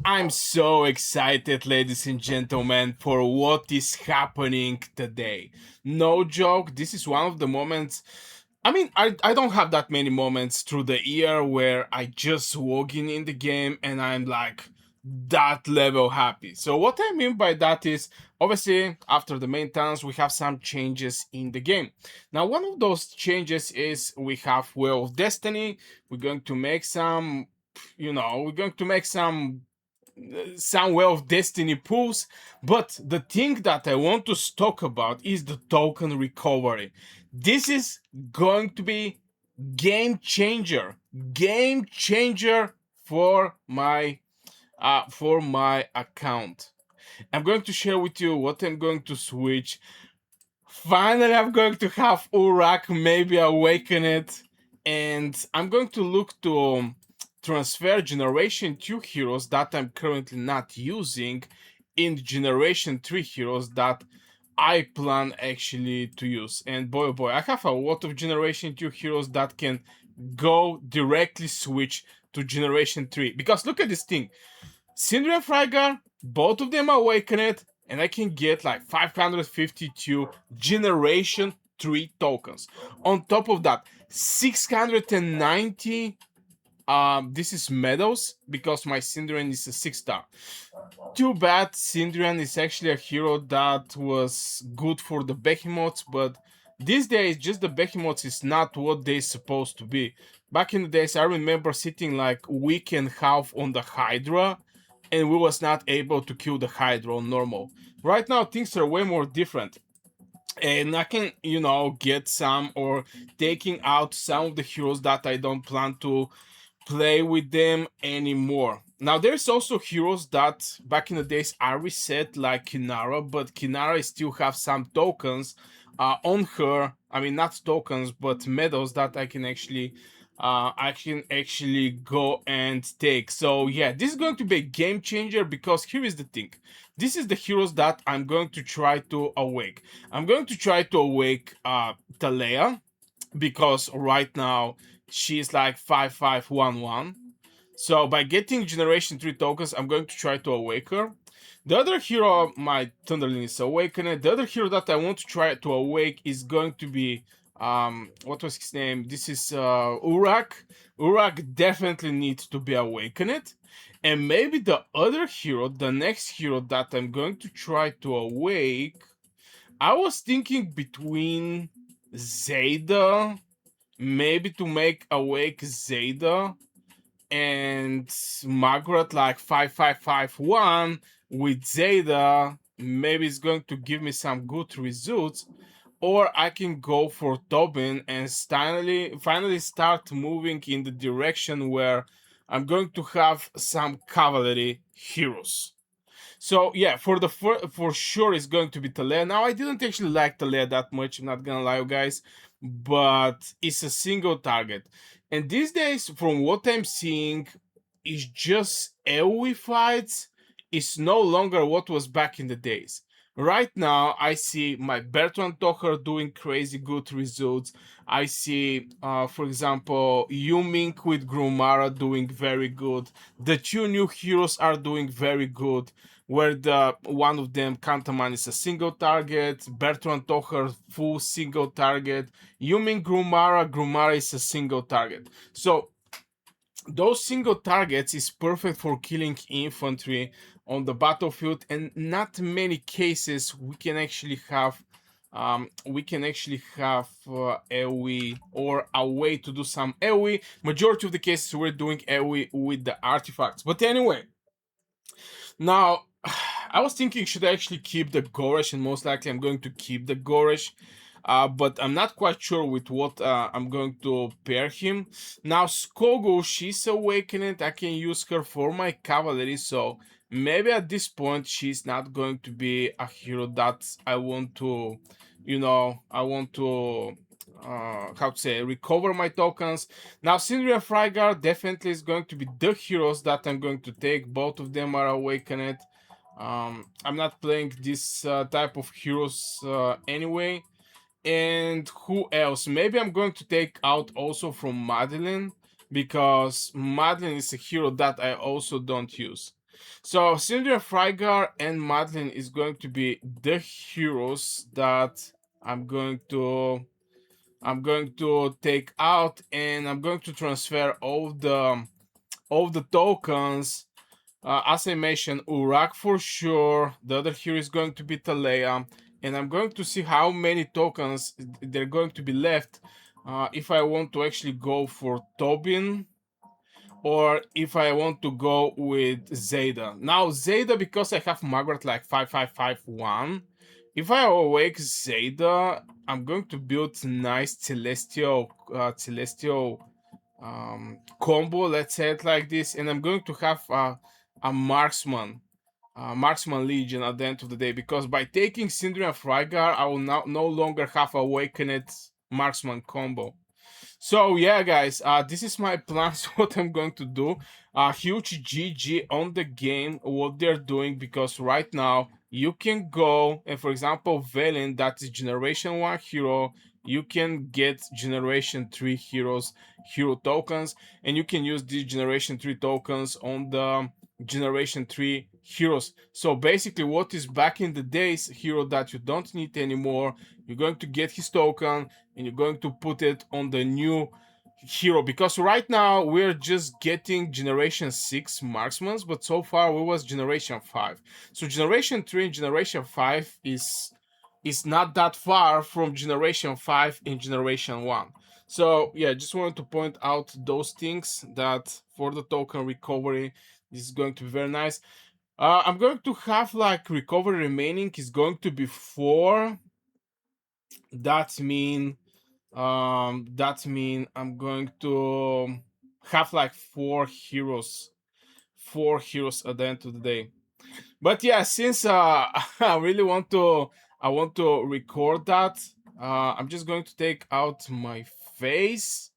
I'm so excited, ladies and gentlemen, for what is happening today. No joke, this is one of the moments. I don't have that many moments through the year where I just walk in the game and I'm like that level happy. So, what I mean by that is obviously after the main task, we have some changes in the game. Now, one of those changes is we have Well of Destiny. We're going to make some we're going to make some way of destiny pools, but the thing that I want to talk about is the token recovery. This is going to be game changer, game changer for my account. I'm going to share with you what I'm going to switch. Finally, I'm going to have Urak, maybe awaken it, and I'm going to look to transfer Generation 2 heroes that I'm currently not using in Generation 3 heroes that I plan actually to use. And boy, oh boy, I have a lot of Generation 2 heroes that can go directly switch to Generation 3. Because look at this thing. Sindri and Frygar, both of them awakened, and I can get like 552 Generation 3 tokens. On top of that, 690 this is medals because my Syndrian is a 6-star. Too bad Syndrian is actually a hero that was good for the behemoths, but these days just the behemoths is not what they're supposed to be. Back in the days, I remember sitting like week and half on the Hydra, and we was not able to kill the Hydra on normal. Right now, things are way more different. And I can, get some or taking out some of the heroes that I don't plan to play with them anymore. Now, there's also heroes that back in the days are reset, like Kinara, but Kinara still have some tokens on her. I mean, not tokens, but medals that I can actually go and take. So yeah, this is going to be a game changer because here is the thing. This is the heroes that I'm going to try to awake. I'm going to try to awake Talea because right now she's like 5511. So by getting Generation 3 tokens, I'm going to try to awake her. The other hero, my Thunderling is awakened. The other hero that I want to try to awake is going to be what was his name? This is Urak. Urak definitely needs to be awakened. And maybe the other hero, the next hero that I'm going to try to awake, I was thinking between Zeta, maybe to make awake Zeta and Margaret like 5551 with Zeta. Maybe it's going to give me some good results. Or I can go for Tobin and finally start moving in the direction where I'm going to have some cavalry heroes. So yeah, for sure it's going to be Talea. Now I didn't actually like Talea that much. I'm not gonna lie, you guys, but it's a single target, and these days, from what I'm seeing, is just AoE fights. It's no longer what was back in the days. Right now, I see my Bertrand Tocher doing crazy good results. I see, for example, Yuming with Grumara doing very good. The two new heroes are doing very good where the one of them Kantaman is a single target, Bertrand Tocher full single target, Yumin Grumara is a single target. So those single targets is perfect for killing infantry on the battlefield, and not many cases we can actually have AoE or a way to do some AoE. Majority of the cases we're doing AoE with the artifacts. But anyway, now, I was thinking, should I actually keep the Goresh? And most likely, I'm going to keep the Goresh. But I'm not quite sure with what I'm going to pair him. Now, Skogo, she's awakened. I can use her for my cavalry. So maybe at this point, she's not going to be a hero that I want to, how to say, recover my tokens. Now, Sindri and Frygar definitely is going to be the heroes that I'm going to take. Both of them are awakened. I'm not playing this type of heroes anyway. And who else? Maybe I'm going to take out also from Madeline because Madeline is a hero that I also don't use. So Sindri, Frygar, and Madeline is going to be the heroes that I'm going to I'm going to take out, and I'm going to transfer all the tokens. As I mentioned, Urak for sure. The other hero is going to be Talea, and I'm going to see how many tokens they're going to be left. If I want to actually go for Tobin, or if I want to go with Zeta. Now Zeta, because I have Margaret like 5551. If I awake Zeta, I'm going to build nice celestial combo. Let's say it like this, and I'm going to have a marksman legion at the end of the day, because by taking Sindri and Frygar, I will now no longer have awakened marksman combo. So yeah, guys, this is my plans. What I'm going to do. Huge GG on the game, what they're doing, because right now you can go and, for example, Velen, that is Generation 1 hero, you can get Generation 3 hero tokens, and you can use these Generation 3 tokens on the Generation 3 heroes. So basically, what is back in the days hero that you don't need anymore, you're going to get his token and you're going to put it on the new hero, because right now we're just getting generation 6 marksmen, but so far we was generation 5. So generation 3 and generation 5 is not that far from generation 5 and generation 1. So yeah, just wanted to point out those things, that for the token recovery, this is going to be very nice. I'm going to have like recovery remaining is going to be 4. That mean I'm going to have like 4 heroes at the end of the day. But yeah, since I really want to record that, I'm just going to take out my face,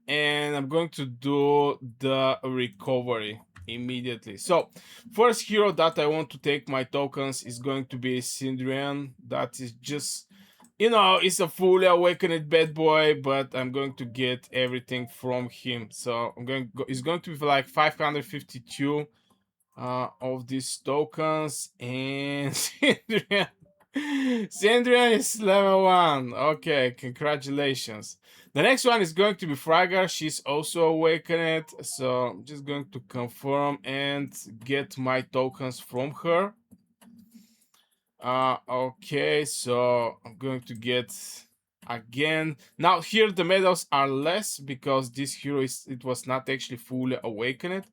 and I'm going to do the recovery immediately. So first hero that I want to take my tokens is going to be Sindrian. That is just, it's a fully awakened bad boy, but I'm going to get everything from him. So it's going to be like 552 of these tokens, and Sandrian is level 1. Okay, congratulations. The next one is going to be Fragar. She's also awakened, so I'm just going to confirm and get my tokens from her. Okay, so I'm going to get again. Now here the medals are less because this hero it was not actually fully awakened.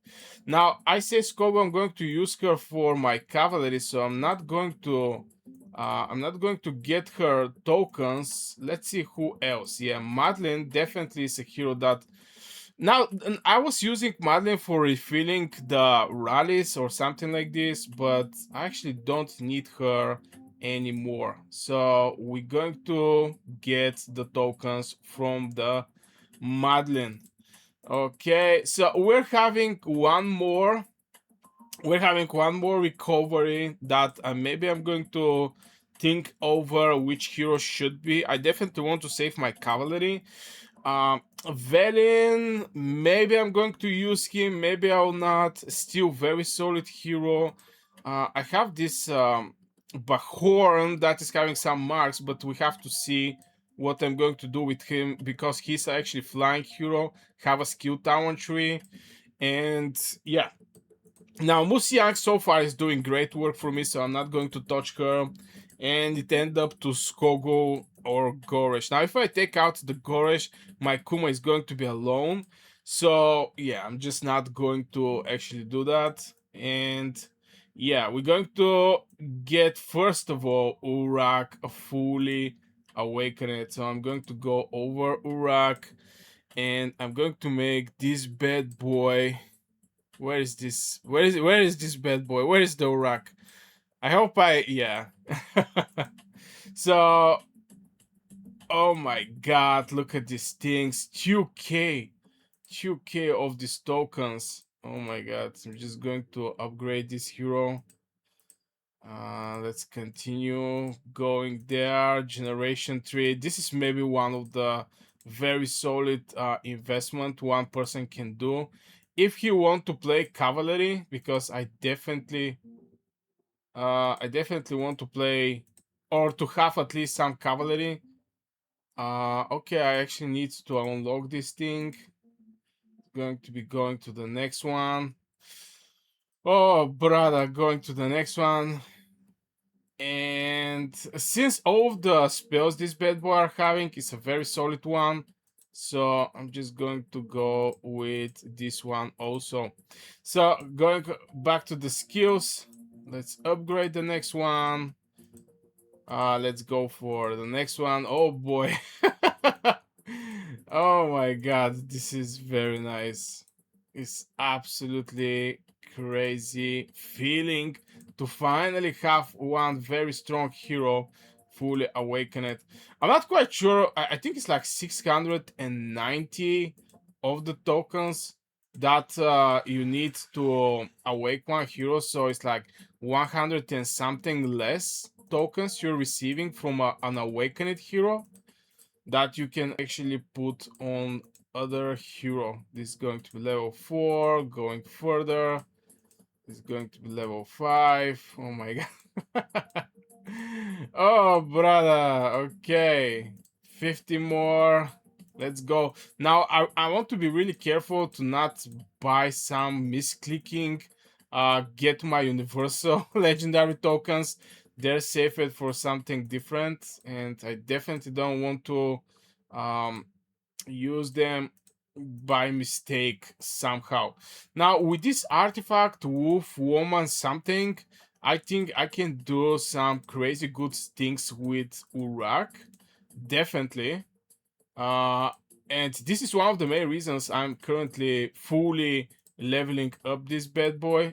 Now I say Skogo, I'm going to use her for my cavalry, so I'm not going to get her tokens. Let's see who else. Yeah, Madeline definitely is a hero that. Now, I was using Madeline for refilling the rallies or something like this, but I actually don't need her anymore. So we're going to get the tokens from the Madeline. Okay, so we're having one more. Recovery that maybe I'm going to think over which hero should be. I definitely want to save my cavalry. Velin, maybe I'm going to use him, maybe I'll not. Still very solid hero. I have this Bahorn that is having some marks, but we have to see what I'm going to do with him, because he's actually flying hero, have a skill tower tree, and yeah. Now, Musiak so far is doing great work for me, so I'm not going to touch her. And it ended up to Skogo or Goresh. Now, if I take out the Goresh, my Kuma is going to be alone. So, yeah, I'm just not going to actually do that. And yeah, we're going to get, first of all, Urak fully awakened. So I'm going to go over Urak, and I'm going to make this bad boy. Where is this? Where is this bad boy? Where is the Urak? I hope yeah. So, oh my god, look at these things. 2k. 2k of these tokens. Oh my god. I'm just going to upgrade this hero. Let's continue going there. Generation 3. This is maybe one of the very solid investment one person can do. if you want to play cavalry, because I definitely want to play or to have at least some cavalry. Okay, I actually need to unlock this thing. Going to be going to the next one. Oh, brother, going to the next one. And since all of the spells this bad boy are having is a very solid one, so I'm just going to go with this one also. So going back to the skills, let's upgrade the next one. Let's go for the next one. Oh boy. Oh my god, this is very nice. It's absolutely crazy feeling to finally have one very strong hero fully awakened. I'm not quite sure. I think it's like 690 of the tokens that you need to awake one hero. So it's like 100 and something less tokens you're receiving from an awakened hero that you can actually put on other hero. This is going to be level 4, going further. This is going to be level 5. Oh my god. Oh brother, okay. 50 more. Let's go. Now I want to be really careful to not buy some misclicking. Get my universal legendary tokens. They're saved for something different, and I definitely don't want to um, use them by mistake somehow. Now with this artifact, wolf, woman, something, I think I can do some crazy good things with Urak. Definitely. Uh, and this is one of the main reasons I'm currently fully leveling up this bad boy.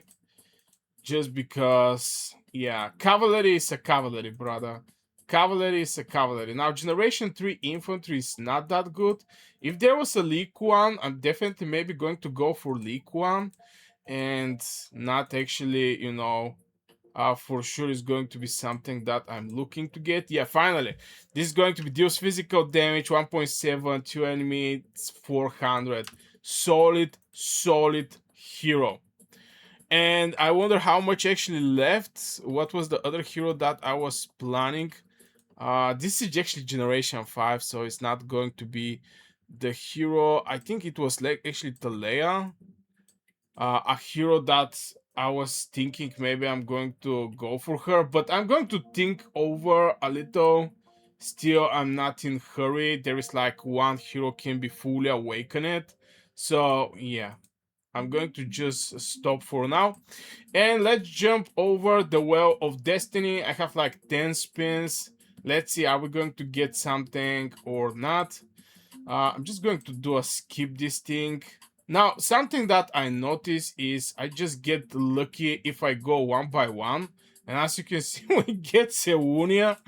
Just because, yeah, cavalry is a cavalry, brother. Cavalry is a cavalry. Now, Generation 3 infantry is not that good. If there was a leak one, I'm definitely maybe going to go for leak one and not actually, for sure is going to be something that I'm looking to get. Yeah, finally. This is going to be deals physical damage, 1.7 to enemy, 400. Solid hero. And I wonder how much actually left. What was the other hero that I was planning? This is actually Generation 5, so it's not going to be the hero. I think it was like actually Talea. A hero that I was thinking maybe I'm going to go for her, but I'm going to think over a little. Still, I'm not in hurry. There is like one hero can be fully awakened. So yeah, I'm going to just stop for now. And let's jump over the Well of Destiny. I have like 10 spins. Let's see, are we going to get something or not? I'm just going to do a skip this thing. Now, something that I notice is I just get lucky if I go one by one. And as you can see, we get Sewunia.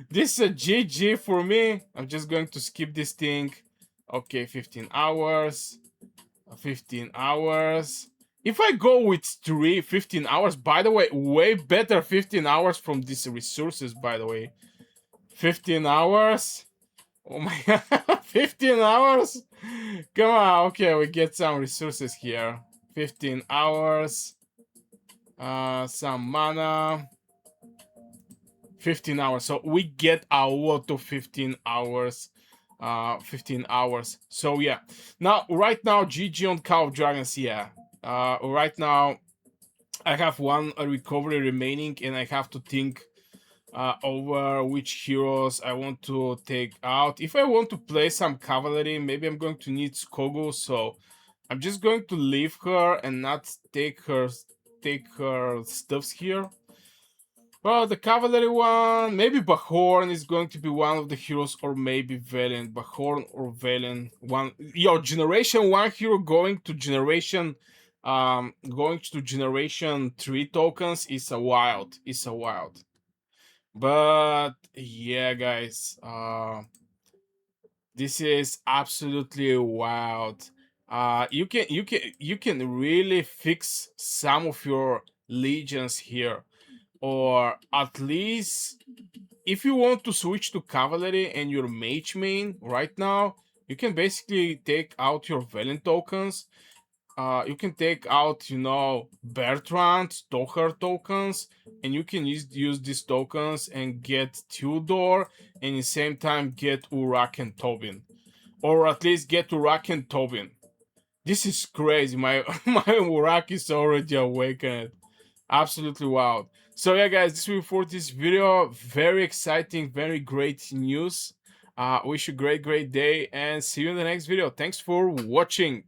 This is a GG for me. I'm just going to skip this thing. Okay, 15 hours. 15 hours. If I go with 15 hours, by the way, way better 15 hours from these resources, by the way. 15 hours? Oh my god, 15 hours? Come on, okay, we get some resources here. 15 hours. Some mana. 15 hours. So we get a lot of 15 hours. 15 hours. So yeah. Now, right now, GG on Cow of Dragons, yeah. Right now, I have one recovery remaining, and I have to think over which heroes I want to take out. If I want to play some cavalry, maybe I'm going to need Skogu, so I'm just going to leave her and not take her stuffs here. Well, the cavalry one, maybe Bahorn is going to be one of the heroes, or maybe Velen. Bahorn or Velen. Generation 1 hero going to generation 3 tokens is a wild. It's a wild. But yeah, guys, this is absolutely wild. You can really fix some of your legions here, or at least if you want to switch to cavalry and your mage main right now, you can basically take out your Velen tokens. you can take out, Bertrand, Stoker tokens, and you can use these tokens and get Tudor, and at the same time get Urak and Tobin, or at least get Urak and Tobin. This is crazy. My my Urak is already awakened. Absolutely wild. So yeah, guys, this will be for this video. Very exciting, very great news. Wish you a great day, and see you in the next video. Thanks for watching.